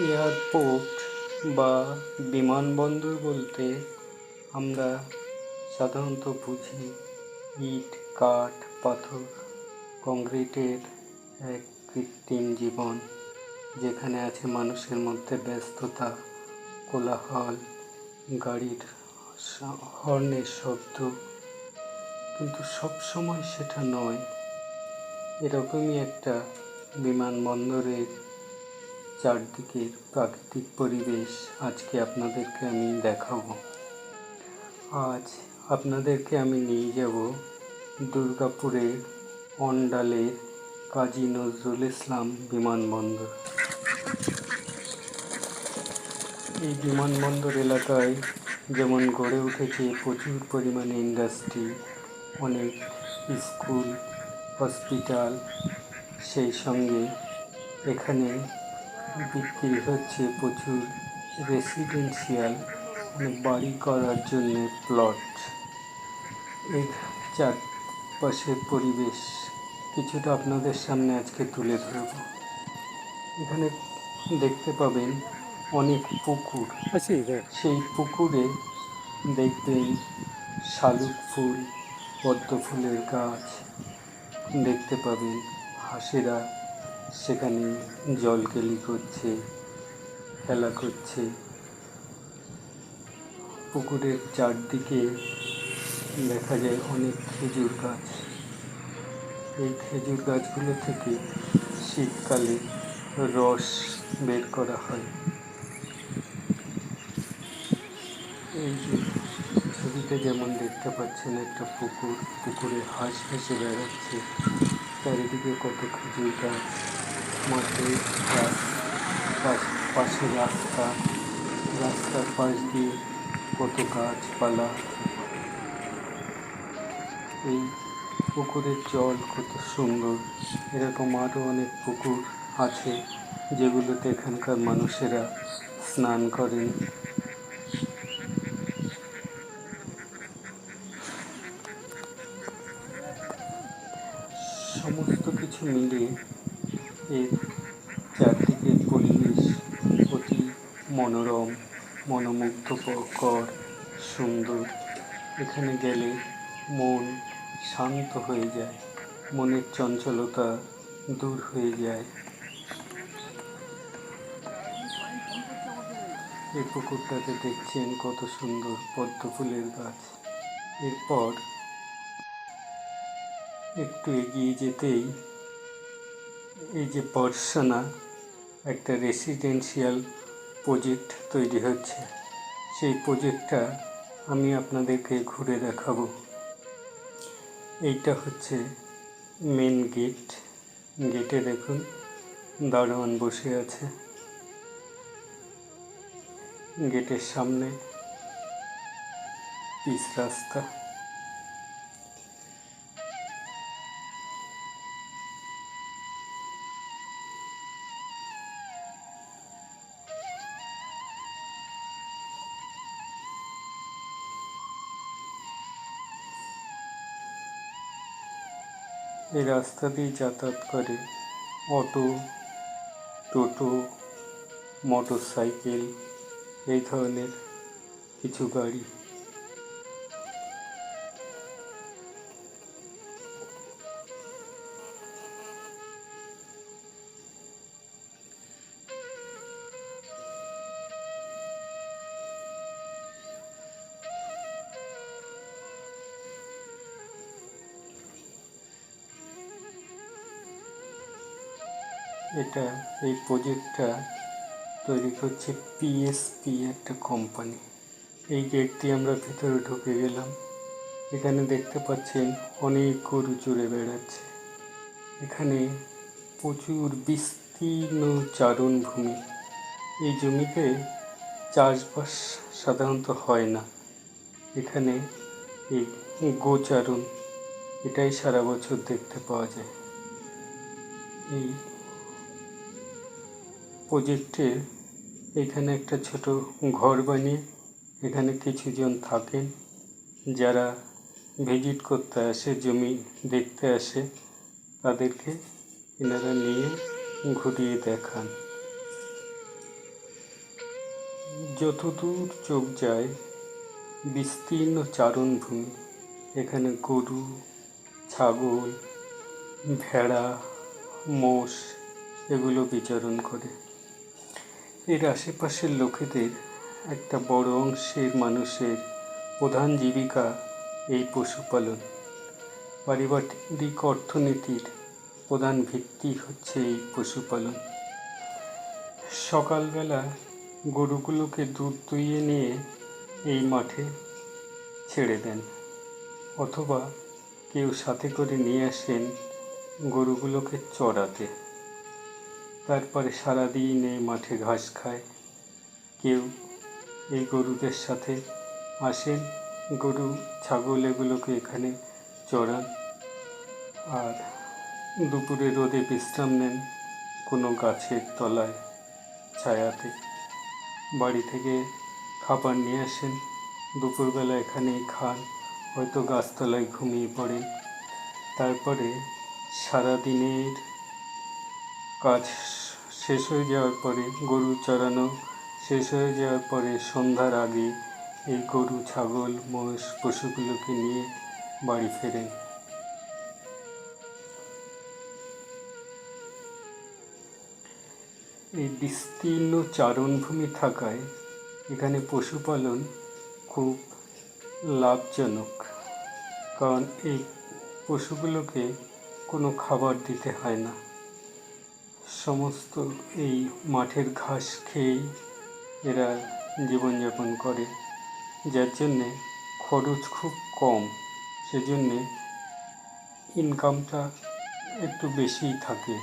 Airport বা বিমানবন্দর বলতে আমরা সাধারণত বুঝি ইট, কাঠ, পাথর, কংক্রিটের এক কৃত্রিম জীবন, যেখানে আছে মানুষের মধ্যে ব্যস্ততা, কোলাহল, গাড়ির হর্নের শব্দ, কিন্তু সবসময় সেটা নয়। এরকমই একটা বিমানবন্দরের চারদিকের প্রাকৃতিক পরিবেশ আজকে আপনাদেরকে আমি দেখাবো। আজ আপনাদেরকে আমি নিয়ে যাব দুর্গাপুরের অন্ডালের কাজী নজরুল ইসলাম বিমানবন্দর। এই বিমানবন্দর এলাকায় যেমন গড়ে উঠেছে প্রচুর পরিমাণে ইন্ডাস্ট্রি, অনেক স্কুল, হসপিটাল, সেই সঙ্গে এখানে বিক্রি হচ্ছে প্রচুর রেসিডেন্সিয়াল বাড়ি করার জন্য প্লট। এর চারপাশের পরিবেশ কিছুটা আপনাদের সামনে আজকে তুলে ধরব। এখানে দেখতে পাবেন অনেক পুকুর, সেই পুকুরে দেখবেন শালুক ফুল, পদ্ম ফুলের গাছ দেখতে পাবেন। হাঁসেরা সেখানে জলকেলি করছে, খেলা করছে। পুকুরের চারদিকে দেখা যায় অনেক খেজুর গাছ। এই খেজুর গাছগুলো থেকে শীতকালে রস বের করা হয়। এই যে ছবিতে যেমন দেখতে পাচ্ছেন একটা পুকুর, পুকুরে হাঁস ভেসে বেড়াচ্ছে, চারিদিকে কত খেজুর গাছ, মাঠে পাশে রাস্তা, রাস্তার পাশ দিয়ে কত গাছপালা। এই পুকুরের জল কত সুন্দর। এরকম আরও অনেক পুকুর আছে যেগুলোতে এখানকার মানুষেরা স্নান করেন। সমস্ত কিছু মিলিয়ে এর চারদিকের পরিবেশ অতি মনোরম, মনোমুগ্ধকর, সুন্দর। এখানে গেলে মন শান্ত হয়ে যায়, মনের চঞ্চলতা দূর হয়ে যায়। এই পুকুরটাতে দেখছেন কত সুন্দর পদ্ম ফুলের গাছ। এরপর একটু এগিয়ে যেতেই এই যে বর্ষানা, একটা রেসিডেন্সিয়াল প্রজেক্ট তৈরি হচ্ছে। সেই প্রজেক্টটা আমি আপনাদেরকে ঘুরে দেখাবো। এইটা হচ্ছে মেন গেট। গেটে দেখুন দারোয়ান বসে আছে। গেটের সামনে পিচ রাস্তা। এই রাস্তা দিয়ে যাতায়াত করে অটো, টোটো, মোটর সাইকেল, এই ধরনের কিছু গাড়ি। এই প্রজেক্টটা তৈরি করছে পিএসপি, একটা কোম্পানি। এই গেট দিয়ে আমরা ভেতরে ঢুকে গেলাম। এখানে দেখতে পাচ্ছেন অনেক গরু চড়ে বেড়াচ্ছে। এখানে প্রচুর বিস্তীর্ণ চারণভূমি। এই জমিতে চাষবাস সাধারণত হয় না। এখানে এই গোচারণ, এটাই সারা বছর দেখতে পাওয়া যায়। এই প্রজেক্টে এখানে একটা ছোট ঘর বানিয়ে এখানে কিছুজন থাকেন, যারা ভিজিট করতে আসে, জমি দেখতে আসে, তাদেরকে এনারা নিয়ে ঘুরিয়ে দেখান। যতদূর চোখ যায় বিস্তীর্ণ চারণভূমি। এখানে গরু, ছাগল, ভেড়া, মোষ এগুলো বিচরণ করে। এর আশেপাশের লোকেদের একটা বড় অংশের মানুষের প্রধান জীবিকা এই পশুপালন। পারিবারিক অর্থনীতির প্রধান ভিত্তি হচ্ছে এই পশুপালন। সকালবেলা গরুগুলোকে দুধ দুইয়ে নিয়ে এই মাঠে ছেড়ে দেন, অথবা কেউ সাথে করে নিয়ে আসেন গরুগুলোকে চড়াতে। তারপরে সারাদিন এই মাঠে ঘাস খায়। কেউ এই গরুদের সাথে আসেন, গরু ছাগল এগুলোকে এখানে চড়ান, আর দুপুরে রোদে বিশ্রাম নেন কোনো গাছের তলায় ছায়াতে। বাড়ি থেকে খাবার নিয়ে আসেন, দুপুরবেলা এখানেই খান, হয়তো গাছতলায় ঘুমিয়ে পড়েন। তারপরে সারাদিনের কাজ শেষ হয়ে যাওয়ার পরে, গরু চড়ানো শেষ হয়ে যাওয়ার পরে সন্ধ্যার আগে এই গরু, ছাগল, মোষ পশুগুলোকে নিয়ে বাড়ি ফেরেন। এই বিস্তীর্ণ চারণভূমি থাকায় এখানে পশুপালন খুব লাভজনক, কারণ এই পশুগুলোকে কোনো খাবার দিতে হয় না। সমস্ত এই মাঠের ঘাস খেয়েই এরা জীবনযাপন করে, যার জন্যে খরচ খুব কম, সেজন্যে ইনকামটা একটু বেশিই থাকে।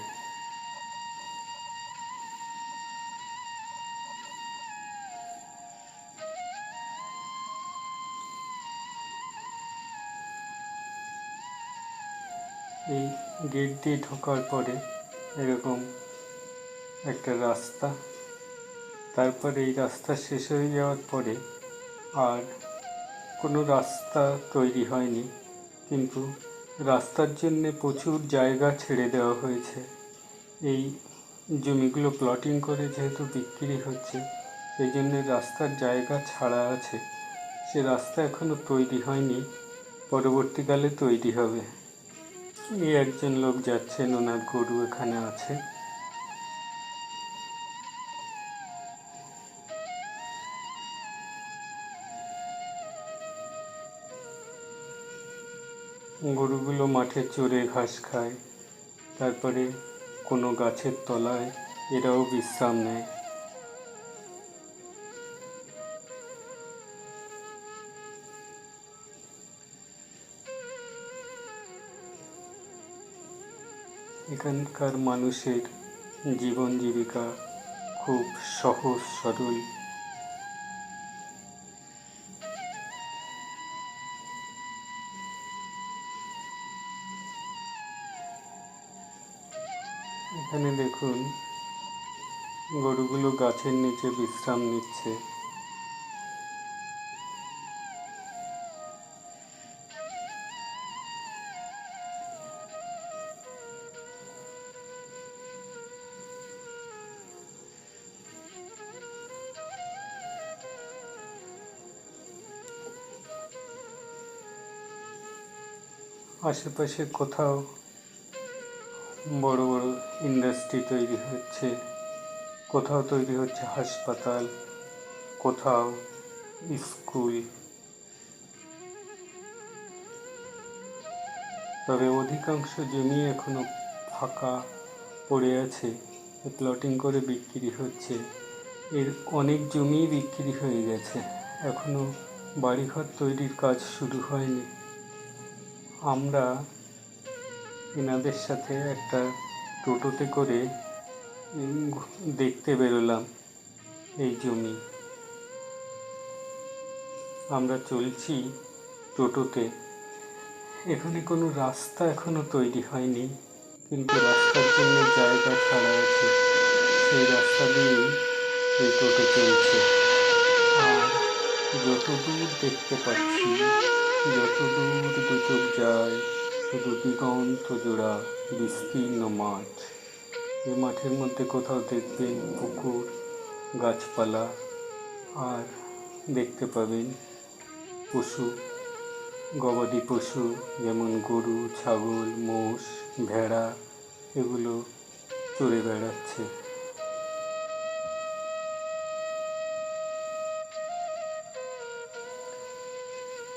এই গেট দিয়ে ঢোকার পরে এরকম একটা রাস্তা, তারপরে এই রাস্তা শেষ হয়ে যাওয়ার পরে আর কোনো রাস্তা তৈরি হয়নি, কিন্তু রাস্তার জন্যে প্রচুর জায়গা ছেড়ে দেওয়া হয়েছে। এই জমিগুলো প্লটিং করে যেহেতু বিক্রি হচ্ছে, সেই জন্যে রাস্তার জায়গা ছাড়া আছে। সে রাস্তা এখনো তৈরি হয়নি, পরবর্তীকালে তৈরি হবে। এই একজন লোক যাচ্ছেন, ওনার গরু এখানে আছে। গরুগুলো মাঠে চড়ে ঘাস খায়, তারপরে কোনো গাছের তলায় এরাও বিশ্রাম নেয়। এখানকার মানুষের জীবন জীবিকা খুব সহজ সরল। এখানে দেখুন গরুগুলো গাছের নিচে বিশ্রাম নিচ্ছে। আশেপাশে কোথাও বড় বড় ইন্ডাস্ট্রি তৈরি হচ্ছে, কোথাও তৈরি হচ্ছে হাসপাতাল, কোথাও স্কুল। তবে অধিকাংশ জমি এখনো ফাঁকা পড়ে আছে, প্লটিং করে বিক্রি হচ্ছে। এর অনেক জমি বিক্রি হয়ে গেছে, এখনো বাড়িঘর তৈরির কাজ শুরু হয়নি। আমরা এনাদের সাথে একটা টোটোতে করে দেখতে বেরোলাম এই জমি। আমরা চলছি টোটোতে। এখানে কোনো রাস্তা এখনো তৈরি হয়নি, কিন্তু রাস্তার জন্য জায়গা ছাড়া আছে, সেই রাস্তা দিয়েই এই টোটো চলছে। আর যতদূর দেখতে পাচ্ছি, যতদূর দু চোখ যায়, শুধু দিগন্ত জোড়া বিস্তীর্ণ মাঠ। এই মাঠের মধ্যে কোথাও দেখবেন পুকুর, গাছপালা, আর দেখতে পাবেন পশু, গবাদি পশু যেমন গরু, ছাগল, মোষ, ভেড়া এগুলো চড়ে বেড়াচ্ছে।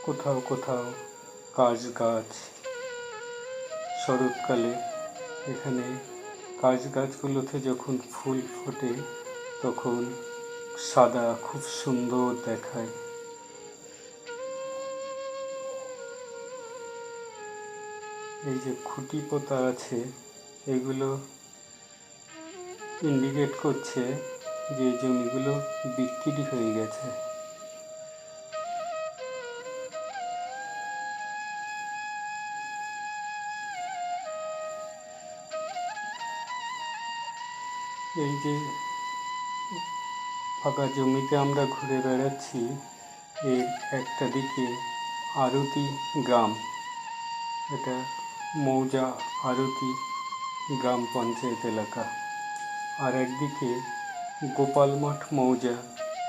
কোথাও কোথাও কাশ গাছ, শরৎকালে এখানে কাশ গাছগুলোতে যখন ফুল ফোটে তখন সাদা খুব সুন্দর দেখায়। এই যে খুঁটি পোতা আছে এগুলো ইন্ডিকেট করছে যে জমিগুলো বিক্রি হয়ে গেছে। এই যে ফাঁকা জমিতে আমরা ঘুরে বেড়াচ্ছি, এর একটা দিকে আরতি গ্রাম, এটা মৌজা আরতি গ্রাম পঞ্চায়েত এলাকা, আর একদিকে গোপালমঠ মৌজা,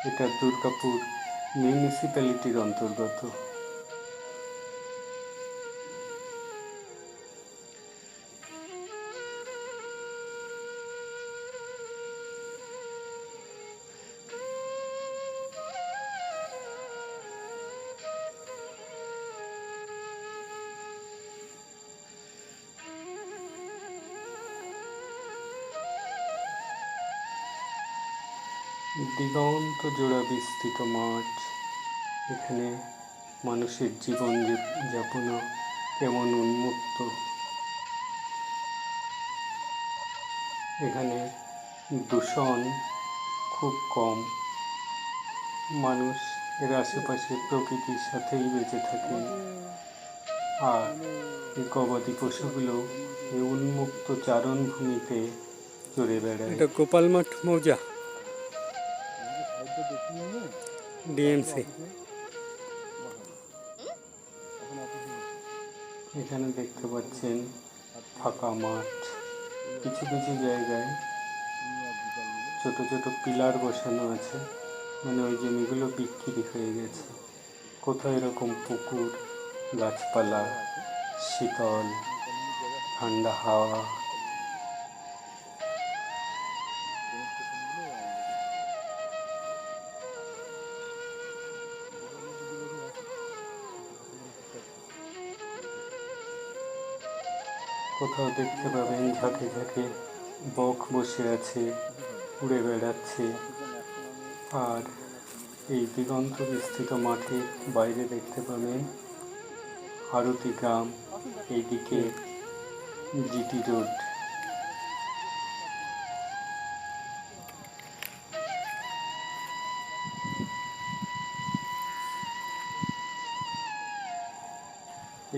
এটা দুর্গাপুর মিউনিসিপ্যালিটির অন্তর্গত। দিগন্ত জোড়া বিস্তৃত মাঠ, এখানে মানুষের জীবন যাপনও কেমন উন্মুক্ত। এখানে দূষণ খুব কম, মানুষ এর আশেপাশে প্রকৃতির সাথেই বেঁচে থাকে। আর এই গবাদি পশুগুলো এই উন্মুক্ত চারণভূমিতে চড়ে বেড়ায়। এটা গোপালমঠ মৌজা, ডিএমসি। এখানে দেখতে পাচ্ছেন ফাঁকা মাঠ, কিছু কিছু জায়গায় ছোট ছোট পিলার বসানো আছে, মানে ওই জমিগুলো বিক্রি হয়ে গেছে। কোথাও এরকম পুকুর, গাছপালা, শীতল ঠান্ডা হাওয়া। কোথাও দেখতে পাবেন ঝাঁকে ঝাঁকে বক বসে আছে, উড়ে বেড়াচ্ছে। আর এই দিগন্ত বিস্তৃত মাঠের বাইরে দেখতে পাবেন আরতি গ্রাম, এইদিকে জিটি রোড।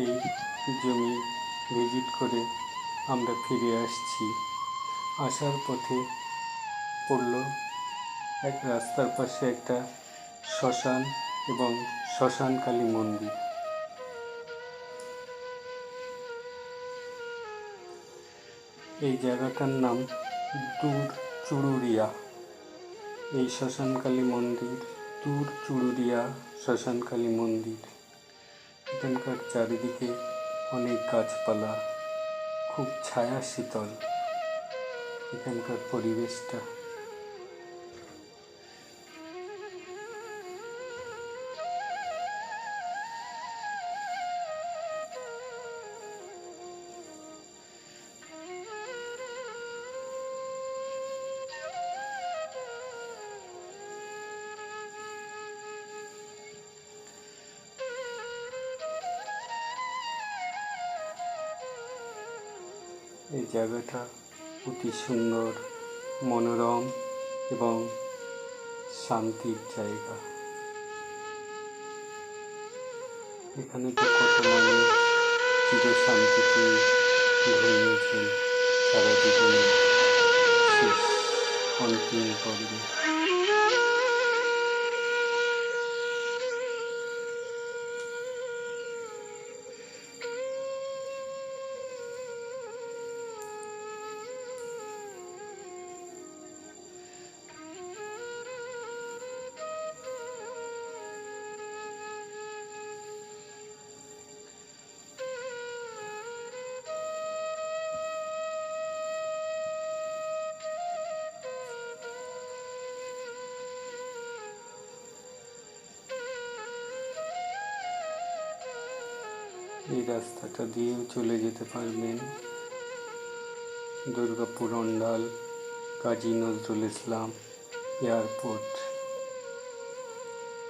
এই জমি ভিজিট করে আমরা ফিরে আসছি। আসার পথে পড়ল এক রাস্তার পাশে একটা শ্মশান এবং শ্মশানকালী মন্দির। এই জায়গাটার নাম দূর চুরুরিয়া। এই শ্মশানকালী মন্দির দূর চুরুরিয়া শ্মশানকালী মন্দির। এখানকার চারিদিকে অনেক গাছপালা, খুব ছায়া শীতল এখানকার পরিবেশটা। এই জায়গাটা অতি সুন্দর, মনোরম এবং শান্তির জায়গা। এখানে তো কত মানুষ চির শান্তিতে ঘুমিয়েছেন সারা জীবনের শেষ অন্তিম পর্বে। এই রাস্তাটা দিয়েও চলে যেতে পারবেন দুর্গাপুর অন্ডাল, কাজী নজরুল ইসলাম এয়ারপোর্ট।